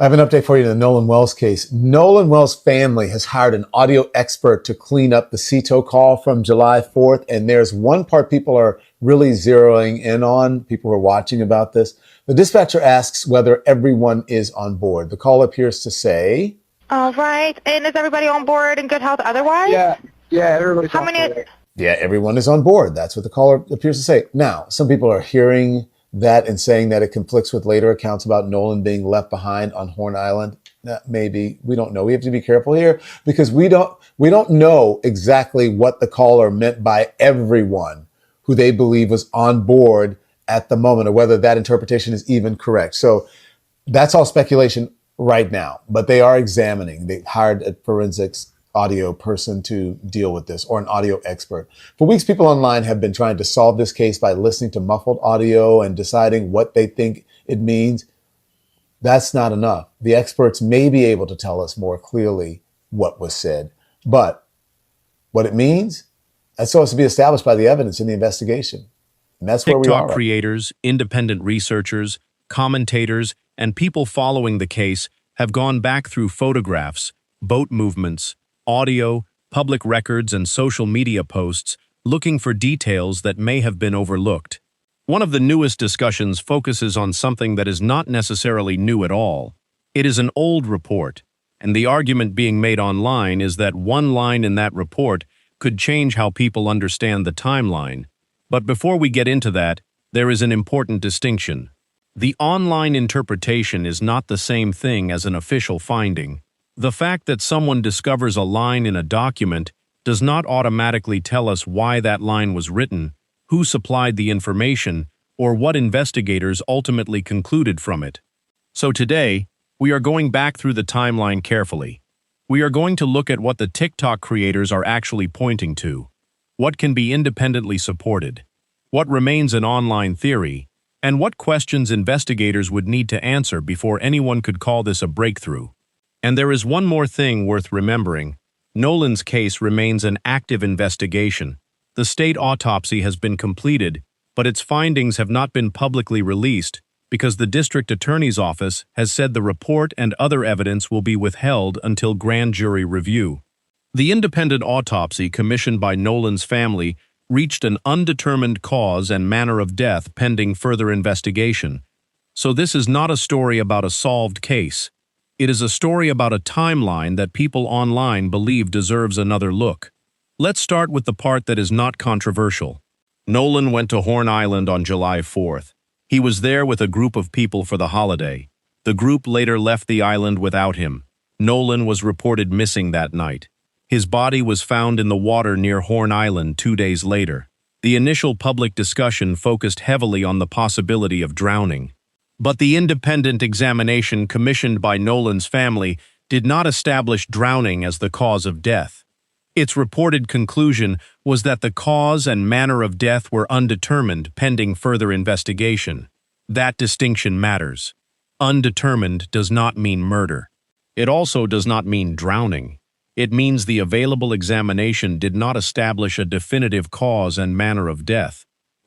I have an update for you in the Nolan Wells case. Nolan Wells' family has hired an audio expert to clean up the CETO call from July 4th. And there's one part people are really zeroing in on, people who are watching about this. The dispatcher asks whether everyone is on board. The call appears to say, All right. And is everybody on board in good health otherwise? Yeah, everybody's How on many? board. yeah, everyone is on board. That's what the caller appears to say. Now, some people are hearing that and saying that it conflicts with later accounts about Nolan being left behind on Horn Island. Maybe, we don't know. We have to be careful here because we don't know exactly what the caller meant by everyone who they believe was on board at the moment, or whether that interpretation is even correct. So that's all speculation right now, but they are examining. They hired a forensics audio person to deal with this, or an audio expert. For weeks, people online have been trying to solve this case by listening to muffled audio and deciding what they think it means. That's not enough. The experts may be able to tell us more clearly what was said, but what it means, that's supposed to be established by the evidence in the investigation. And that's where we are. TikTok creators, independent researchers, commentators, and people following the case have gone back through photographs, boat movements, audio, public records, and social media posts looking for details that may have been overlooked. One of the newest discussions focuses on something that is not necessarily new at all. It is an old report, and the argument being made online is that one line in that report could change how people understand the timeline. But before we get into that, there is an important distinction. The online interpretation is not the same thing as an official finding. The fact that someone discovers a line in a document does not automatically tell us why that line was written, who supplied the information, or what investigators ultimately concluded from it. So today, we are going back through the timeline carefully. We are going to look at what the TikTok creators are actually pointing to, what can be independently supported, what remains an online theory, and what questions investigators would need to answer before anyone could call this a breakthrough. And there is one more thing worth remembering. Nolan's case remains an active investigation. The state autopsy has been completed, but its findings have not been publicly released because the district attorney's office has said the report and other evidence will be withheld until grand jury review. The independent autopsy commissioned by Nolan's family reached an undetermined cause and manner of death pending further investigation. So this is not a story about a solved case. It is a story about a timeline that people online believe deserves another look. Let's start with the part that is not controversial. Nolan went to Horn Island on July 4th. He was there with a group of people for the holiday. The group later left the island without him. Nolan was reported missing that night. His body was found in the water near Horn Island 2 days later. The initial public discussion focused heavily on the possibility of drowning. But the independent examination commissioned by Nolan's family did not establish drowning as the cause of death. Its reported conclusion was that the cause and manner of death were undetermined pending further investigation. That distinction matters. Undetermined does not mean murder. It also does not mean drowning. It means the available examination did not establish a definitive cause and manner of death.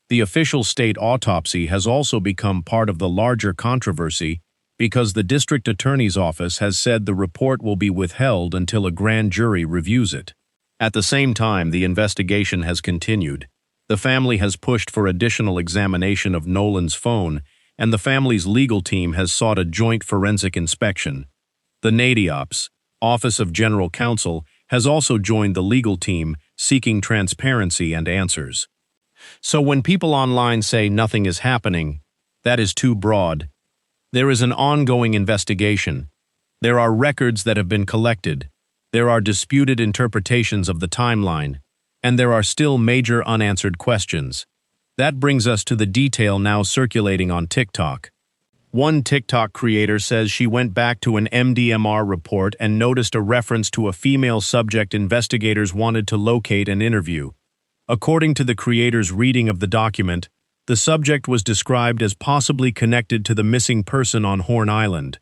The official state autopsy has also become part of the larger controversy because the district attorney's office has said the report will be withheld until a grand jury reviews it. At the same time, the investigation has continued. The family has pushed for additional examination of Nolan's phone, and the family's legal team has sought a joint forensic inspection. The NADIOPS, Office of General Counsel, has also joined the legal team, seeking transparency and answers. So when people online say nothing is happening, that is too broad. There is an ongoing investigation. There are records that have been collected. There are disputed interpretations of the timeline, and there are still major unanswered questions. That brings us to the detail now circulating on TikTok. One TikTok creator says she went back to an MDMR report and noticed a reference to a female subject investigators wanted to locate and interview. According to the creator's reading of the document, the subject was described as possibly connected to the missing person on Horn Island.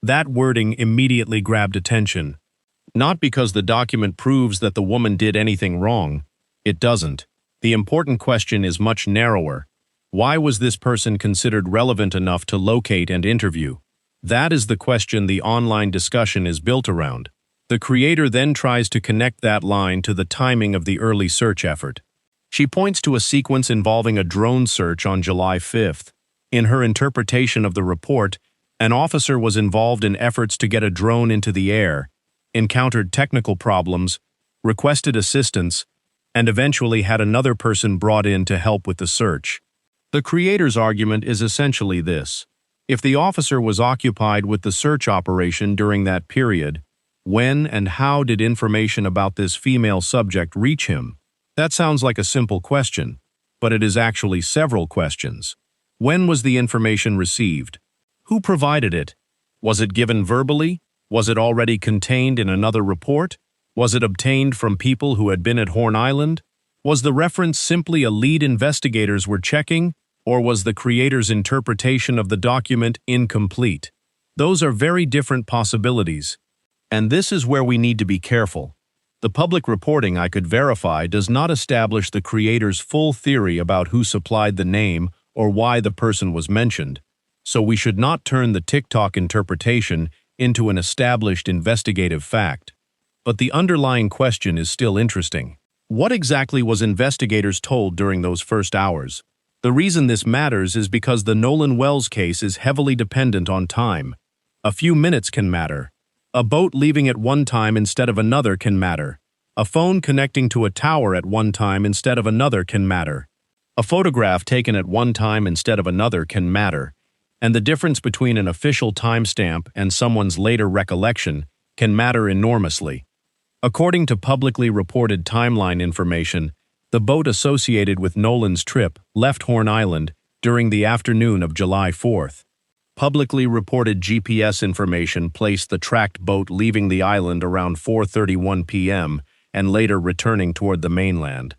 That wording immediately grabbed attention. Not because the document proves that the woman did anything wrong. It doesn't. The important question is much narrower. Why was this person considered relevant enough to locate and interview? That is the question the online discussion is built around. The creator then tries to connect that line to the timing of the early search effort. She points to a sequence involving a drone search on July 5th. In her interpretation of the report, an officer was involved in efforts to get a drone into the air, encountered technical problems, requested assistance, and eventually had another person brought in to help with the search. The creator's argument is essentially this: if the officer was occupied with the search operation during that period, when and how did information about this female subject reach him? That sounds like a simple question, but it is actually several questions. When was the information received? Who provided it? Was it given verbally? Was it already contained in another report? Was it obtained from people who had been at Horn Island? Was the reference simply a lead investigators were checking, or was the creator's interpretation of the document incomplete? Those are very different possibilities. And this is where we need to be careful. The public reporting I could verify does not establish the creator's full theory about who supplied the name or why the person was mentioned, so we should not turn the TikTok interpretation into an established investigative fact. But the underlying question is still interesting. What exactly was investigators told during those first hours? The reason this matters is because the Nolan Wells case is heavily dependent on time. A few minutes can matter. A boat leaving at one time instead of another can matter. A phone connecting to a tower at one time instead of another can matter. A photograph taken at one time instead of another can matter. And the difference between an official timestamp and someone's later recollection can matter enormously. According to publicly reported timeline information, the boat associated with Nolan's trip left Horn Island during the afternoon of July 4th. Publicly reported GPS information placed the tracked boat leaving the island around 4:31 p.m. and later returning toward the mainland.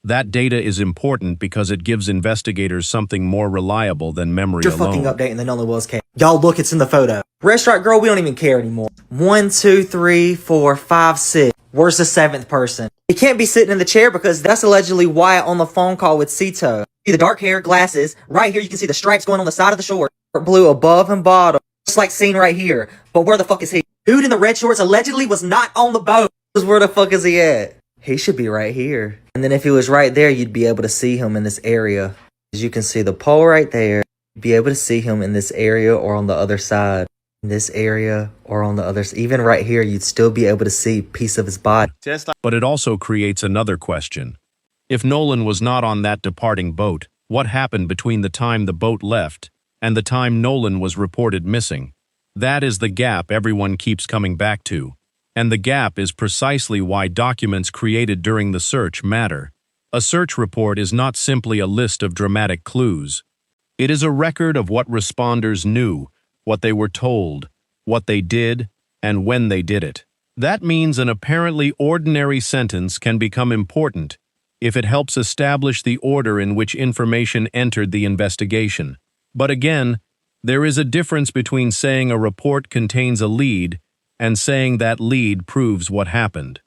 That data is important because it gives investigators something more reliable than memory alone. Fucking updating the Nolan Wells case. Y'all look, it's in the photo. Restaurant girl, we don't even care anymore. 1, 2, 3, 4, 5, 6. Where's the 7th person? He can't be sitting in the chair because that's allegedly Wyatt on the phone call with Cito. See the dark hair, glasses. Right here you can see the stripes going on the side of the short. Blue above and bottom. Just like seen right here. But where the fuck is he? Dude in the red shorts allegedly was not on the boat. Where the fuck is he at? He should be right here. And then if he was right there, you'd be able to see him in this area. As you can see the pole right there. You'd be able to see him in this area or on the other side. In this area or on the other side. Even right here, you'd still be able to see a piece of his body. But it also creates another question. If Nolan was not on that departing boat, what happened between the time the boat left and the time Nolan was reported missing? That is the gap everyone keeps coming back to. And the gap is precisely why documents created during the search matter. A search report is not simply a list of dramatic clues. It is a record of what responders knew, what they were told, what they did, and when they did it. That means an apparently ordinary sentence can become important if it helps establish the order in which information entered the investigation. But again, there is a difference between saying a report contains a lead and saying that lead proves what happened.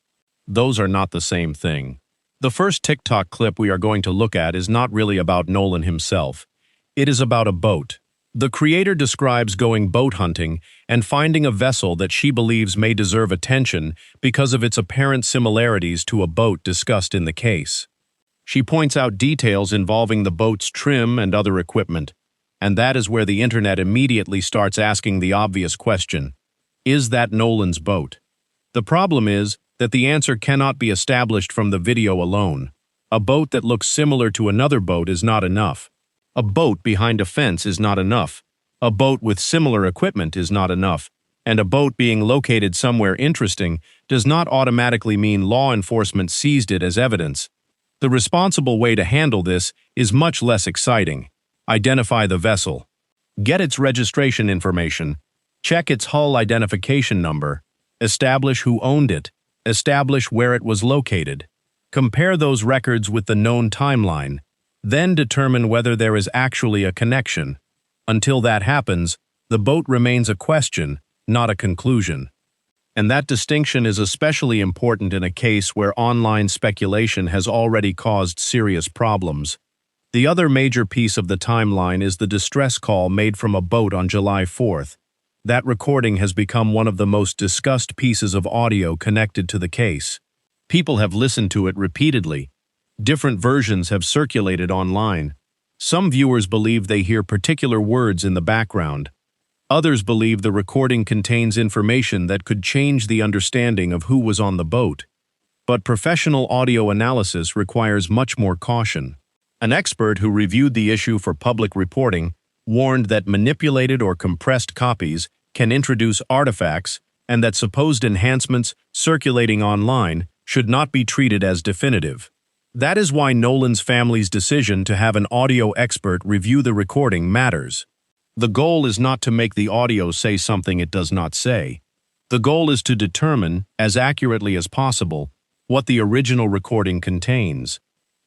Those are not the same thing. The first TikTok clip we are going to look at is not really about Nolan himself. It is about a boat. The creator describes going boat hunting and finding a vessel that she believes may deserve attention because of its apparent similarities to a boat discussed in the case. She points out details involving the boat's trim and other equipment, and that is where the internet immediately starts asking the obvious question: is that Nolan's boat? The problem is that the answer cannot be established from the video alone. A boat that looks similar to another boat is not enough. A boat behind a fence is not enough. A boat with similar equipment is not enough. And a boat being located somewhere interesting does not automatically mean law enforcement seized it as evidence. The responsible way to handle this is much less exciting. Identify the vessel. Get its registration information. Check its hull identification number. Establish who owned it. Establish where it was located. Compare those records with the known timeline. Then determine whether there is actually a connection. Until that happens, the boat remains a question, not a conclusion. And that distinction is especially important in a case where online speculation has already caused serious problems. The other major piece of the timeline is the distress call made from a boat on July 4th. That recording has become one of the most discussed pieces of audio connected to the case. People have listened to it repeatedly. Different versions have circulated online. Some viewers believe they hear particular words in the background. Others believe the recording contains information that could change the understanding of who was on the boat. But professional audio analysis requires much more caution. An expert who reviewed the issue for public reporting warned that manipulated or compressed copies can introduce artifacts and that supposed enhancements circulating online should not be treated as definitive. That is why Nolan's family's decision to have an audio expert review the recording matters. The goal is not to make the audio say something it does not say. The goal is to determine, as accurately as possible, what the original recording contains.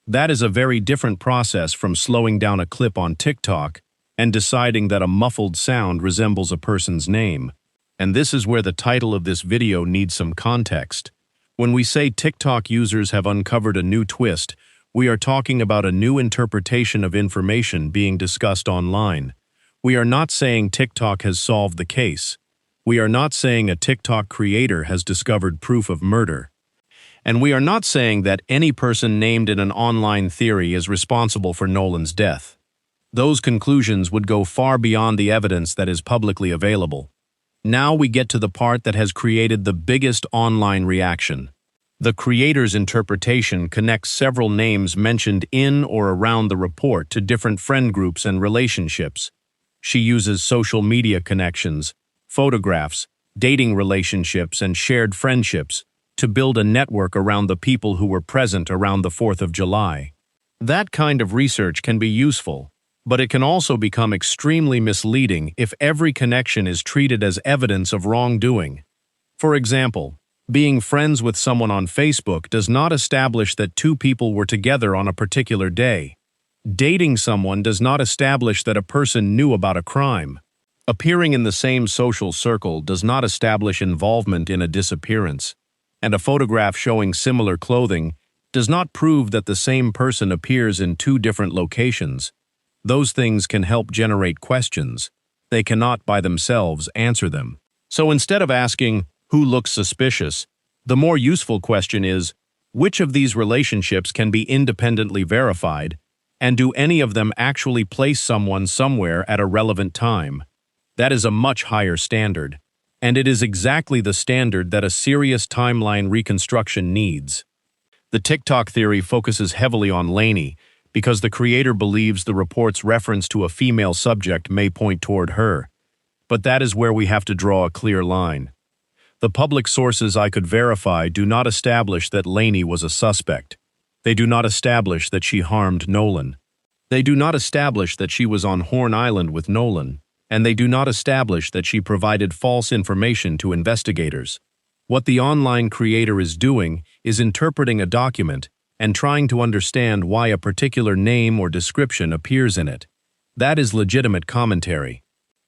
That is a very different process from slowing down a clip on TikTok and deciding that a muffled sound resembles a person's name. And this is where the title of this video needs some context. When we say TikTok users have uncovered a new twist, we are talking about a new interpretation of information being discussed online. We are not saying TikTok has solved the case. We are not saying a TikTok creator has discovered proof of murder. And we are not saying that any person named in an online theory is responsible for Nolan's death. Those conclusions would go far beyond the evidence that is publicly available. Now we get to the part that has created the biggest online reaction. The creator's interpretation connects several names mentioned in or around the report to different friend groups and relationships. She uses social media connections, photographs, dating relationships, and shared friendships to build a network around the people who were present around the 4th of July. That kind of research can be useful, but it can also become extremely misleading if every connection is treated as evidence of wrongdoing. For example, being friends with someone on Facebook does not establish that two people were together on a particular day. Dating someone does not establish that a person knew about a crime. Appearing in the same social circle does not establish involvement in a disappearance. And a photograph showing similar clothing does not prove that the same person appears in two different locations. Those things can help generate questions. They cannot by themselves answer them. So instead of asking, who looks suspicious, the more useful question is, which of these relationships can be independently verified, and do any of them actually place someone somewhere at a relevant time? That is a much higher standard, and it is exactly the standard that a serious timeline reconstruction needs. The TikTok theory focuses heavily on Lainey, because the creator believes the report's reference to a female subject may point toward her. But that is where we have to draw a clear line. The public sources I could verify do not establish that Lainey was a suspect. They do not establish that she harmed Nolan. They do not establish that she was on Horn Island with Nolan, and they do not establish that she provided false information to investigators. What the online creator is doing is interpreting a document and trying to understand why a particular name or description appears in it. That is legitimate commentary.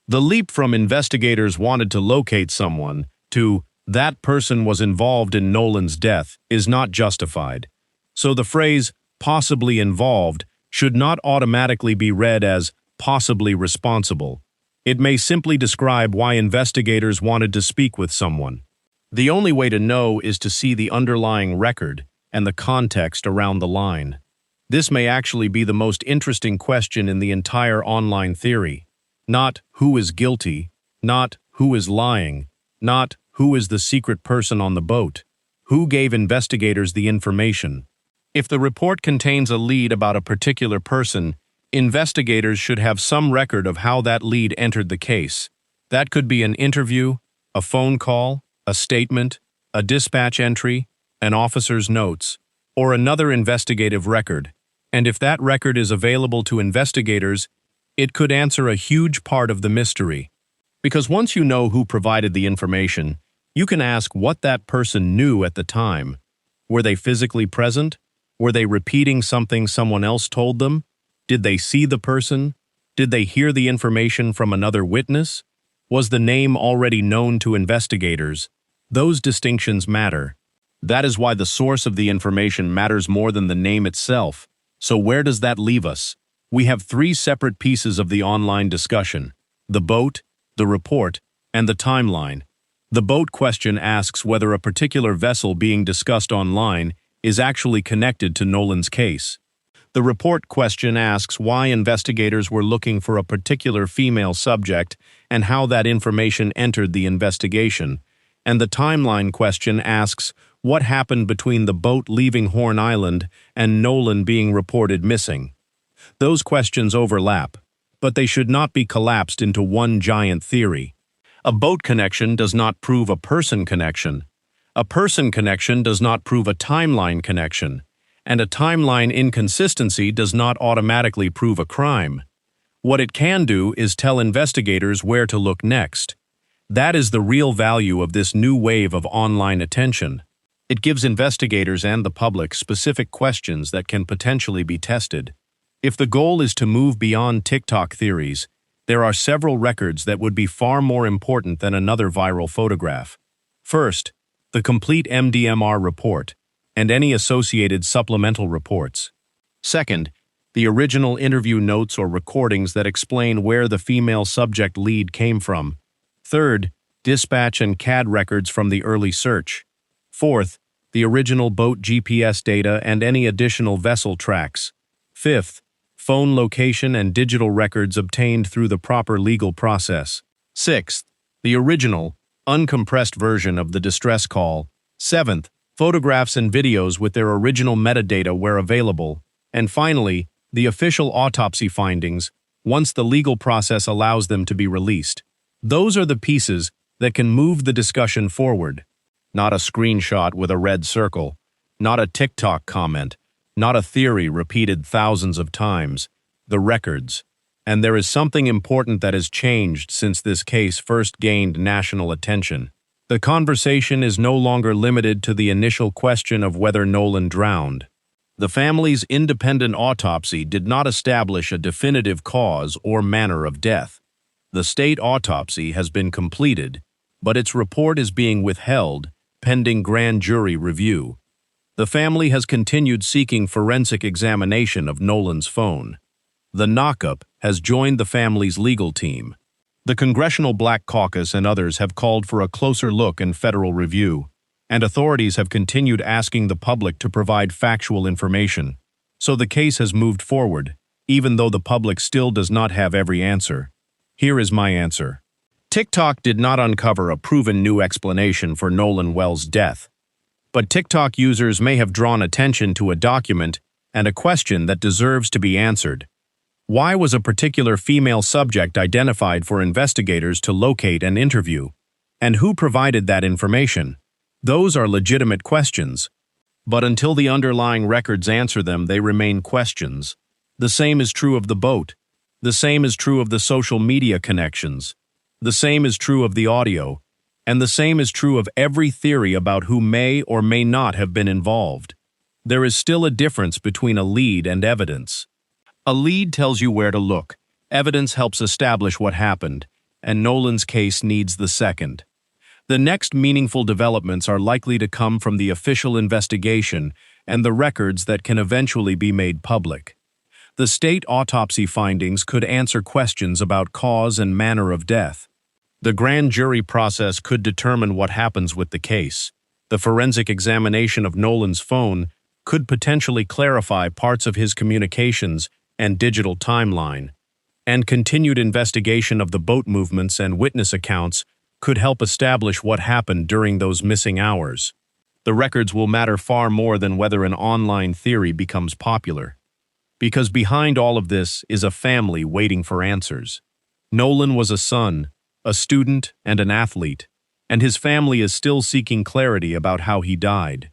The leap from investigators wanted to locate someone to that person was involved in Nolan's death is not justified. So the phrase possibly involved should not automatically be read as possibly responsible. It may simply describe why investigators wanted to speak with someone. The only way to know is to see the underlying record and the context around the line. This may actually be the most interesting question in the entire online theory. Not who is guilty, not who is lying, not who is the secret person on the boat. Who gave investigators the information? If the report contains a lead about a particular person, investigators should have some record of how that lead entered the case. That could be an interview, a phone call, a statement, a dispatch entry, an officer's notes, or another investigative record. And if that record is available to investigators, it could answer a huge part of the mystery. Because once you know who provided the information, you can ask what that person knew at the time. Were they physically present? Were they repeating something someone else told them? Did they see the person? Did they hear the information from another witness? Was the name already known to investigators? Those distinctions matter. That is why the source of the information matters more than the name itself. So where does that leave us? We have three separate pieces of the online discussion: the boat, the report, and the timeline. The boat question asks whether a particular vessel being discussed online is actually connected to Nolan's case. The report question asks why investigators were looking for a particular female subject and how that information entered the investigation. And the timeline question asks what happened between the boat leaving Horn Island and Nolan being reported missing. Those questions overlap, but they should not be collapsed into one giant theory. A boat connection does not prove a person connection. A person connection does not prove a timeline connection. And a timeline inconsistency does not automatically prove a crime. What it can do is tell investigators where to look next. That is the real value of this new wave of online attention. It gives investigators and the public specific questions that can potentially be tested. If the goal is to move beyond TikTok theories, there are several records that would be far more important than another viral photograph. First, the complete MDMR report and any associated supplemental reports. Second, the original interview notes or recordings that explain where the female subject lead came from. Third, dispatch and CAD records from the early search. Fourth, the original boat GPS data and any additional vessel tracks. Fifth, phone location and digital records obtained through the proper legal process. Sixth, the original, uncompressed version of the distress call. Seventh, photographs and videos with their original metadata where available. And finally, the official autopsy findings, once the legal process allows them to be released. Those are the pieces that can move the discussion forward. Not a screenshot with a red circle, not a TikTok comment, not a theory repeated thousands of times. The records. And there is something important that has changed since this case first gained national attention. The conversation is no longer limited to the initial question of whether Nolan drowned. The family's independent autopsy did not establish a definitive cause or manner of death. The state autopsy has been completed, but its report is being withheld pending grand jury review. The family has continued seeking forensic examination of Nolan's phone. The knockup has joined the family's legal team. The Congressional Black Caucus and others have called for a closer look and federal review, and authorities have continued asking the public to provide factual information. So the case has moved forward, even though the public still does not have every answer. Here is my answer. TikTok did not uncover a proven new explanation for Nolan Wells' death, but TikTok users may have drawn attention to a document and a question that deserves to be answered. Why was a particular female subject identified for investigators to locate and interview? And who provided that information? Those are legitimate questions. But until the underlying records answer them, they remain questions. The same is true of the boat. The same is true of the social media connections. The same is true of the audio. And the same is true of every theory about who may or may not have been involved. There is still a difference between a lead and evidence. A lead tells you where to look. Evidence helps establish what happened, and Nolan's case needs the second. The next meaningful developments are likely to come from the official investigation and the records that can eventually be made public. The state autopsy findings could answer questions about cause and manner of death. The grand jury process could determine what happens with the case. The forensic examination of Nolan's phone could potentially clarify parts of his communications and digital timeline. And continued investigation of the boat movements and witness accounts could help establish what happened during those missing hours. The records will matter far more than whether an online theory becomes popular. Because behind all of this is a family waiting for answers. Nolan was a son, a student, and an athlete, and his family is still seeking clarity about how he died.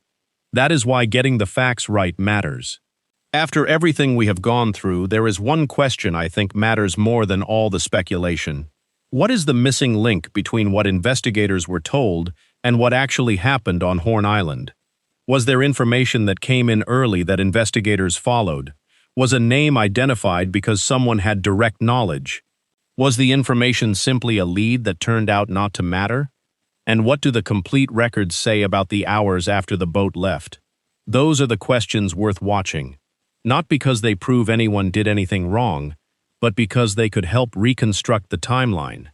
That is why getting the facts right matters. After everything we have gone through, there is one question I think matters more than all the speculation. What is the missing link between what investigators were told and what actually happened on Horn Island? Was there information that came in early that investigators followed? Was a name identified because someone had direct knowledge? Was the information simply a lead that turned out not to matter? And what do the complete records say about the hours after the boat left? Those are the questions worth watching. Not because they prove anyone did anything wrong, but because they could help reconstruct the timeline.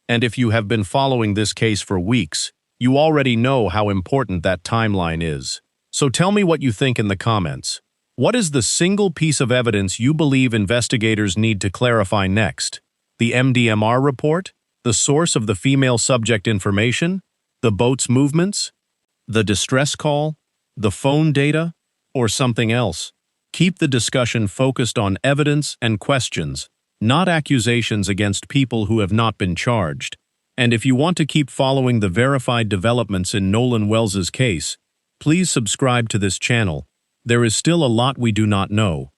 And if you have been following this case for weeks, you already know how important that timeline is. So tell me what you think in the comments. What is the single piece of evidence you believe investigators need to clarify next? The MDMR report? The source of the female subject information? The boat's movements? The distress call? The phone data? Or something else? Keep the discussion focused on evidence and questions, not accusations against people who have not been charged. And if you want to keep following the verified developments in Nolan Wells's case, please subscribe to this channel. There is still a lot we do not know.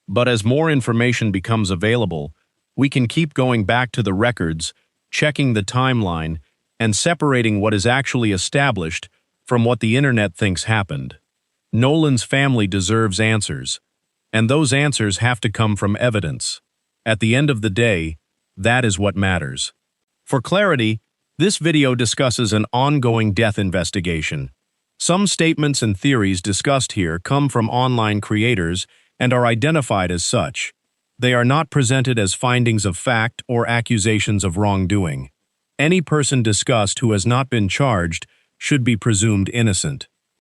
But as more information becomes available, we can keep going back to the records, checking the timeline, and separating what is actually established from what the internet thinks happened. Nolan's family deserves answers, and those answers have to come from evidence. At the end of the day, that is what matters. For clarity, this video discusses an ongoing death investigation. Some statements and theories discussed here come from online creators and are identified as such. They are not presented as findings of fact or accusations of wrongdoing. Any person discussed who has not been charged should be presumed innocent.